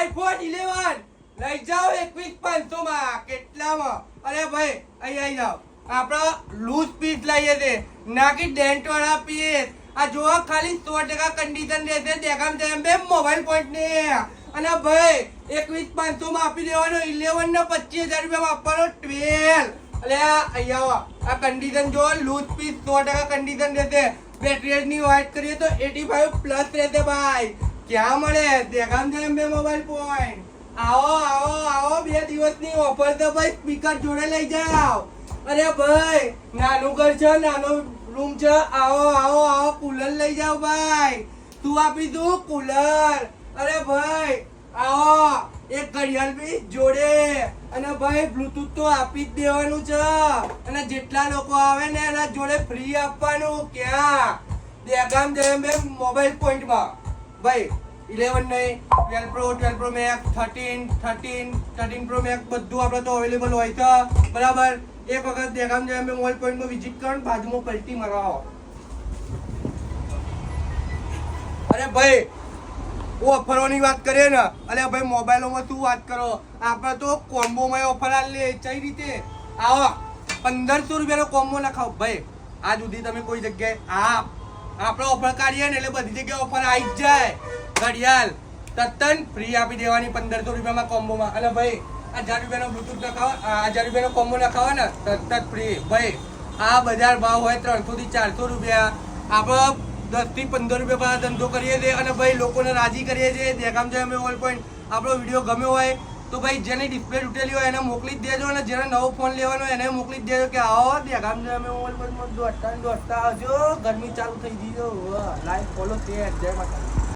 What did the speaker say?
IPhone 11 લઈ જાઓ 21,500 માં કેટલામાં? અરે ભાઈ અહીં આવી જાઓ. આપણા લૂઝ પીસ લઈએ છે, નાકી ડેન્ટ વાળા પીસ. આ જોવા ખાલી 100% કન્ડિશન રહેશે. દેખામ તેમ બે મોબાઈલ પોઈન્ટ ને અને ભાઈ 21,500 માં આપી દેવાનો. 11 ને 25,000 રૂપિયામાં આપવાનો 12. અલે અહીંયા આ કન્ડિશન જો લૂઝ પીસ 100% કન્ડિશન રહેશે. બેટરી ની વાત કરીએ તો 85 પ્લસ રહેશે ભાઈ. ક્યાં મળે? દેખામ તેમ બે મોબાઈલ પોઈન્ટ. આવો આવો આવો, 2 દિવસની ઓફર છે ભાઈ. સ્પીકર જોડે લઈ જાઓ. અરે ભાઈ નાનું ઘર છે, નાનો રૂમ છે. આવો આવો આવો, કુલર લઈ જાઓ ભાઈ. તું આપી દઉં કુલર. અરે ભાઈ આવો, એક ઘડિયાળ બી જોડે. અને ભાઈ બ્લુટૂથ તો આપી જ દેવાનું છે. અને જેટલા લોકો આવે ને એના જોડે ફ્રી આપવાનું. ક્યાં? દેગામ દેમ બે મોબાઈલ પોઈન્ટમાં ભાઈ. 11 નહીં, 12 Pro, 12 Pro Max, 13 Pro Max બધું આપણે તો અવેલેબલ હોય છે. બરાબર. એક વખત દેગામ જેમ મોબાઈલ પોઈન્ટમાં વિઝિટ કરો, બાજુમાં પલટી મરાવો. અરે ભાઈ ઓફરોની વાત કરીએ ને, અરે ભાઈ મોબાઈલોમાં શું વાત કરો, આપણે તો કોમ્બોમાં ઓફર આલે. કઈ રીતે? આવો 1500 રૂપિયાનો કોમ્બો નાખાવ ભાઈ. આ સુધી તમે કોઈ જગ્યાએ આપણે ઓફર કાઢીએ ને એટલે બધી જગ્યાએ ઓફર આવી જ જાય. ઘડિયાળ તદ્દન ફ્રી આપી દેવાની 1500 રૂપિયામાં કોમ્બોમાં. અને ભાઈ 1000 રૂપિયાનો બ્લુટૂથ નખાવો, 1000 રૂપિયાનો કોમ્બો નખાવો ને તદ્દન ફ્રી ભાઈ. આ બજાર ભાવ હોય 300 થી 400 રૂપિયા. આપણે 10 થી 15 રૂપિયા પર ધંધો કરીએ છીએ અને ભાઈ લોકોને રાજી કરીએ છીએ. દેખામ છે અમે ઓલ પોઈન્ટ. આપણો વિડીયો ગમ્યો હોય તો ભાઈ જેની ડિસ્પ્લે તૂટેલી હોય એને મોકલી જ દેજો. અને જેને નવો ફોન લેવાનો હોય એને મોકલી જ દેજો કે આવો દેખામ છે અમે ઓલ પોઈન્ટમાં દોડતા આવજો. ગરમી ચાલુ થઈ ગઈ. લાઈવ ફોલો છે. જય માતા.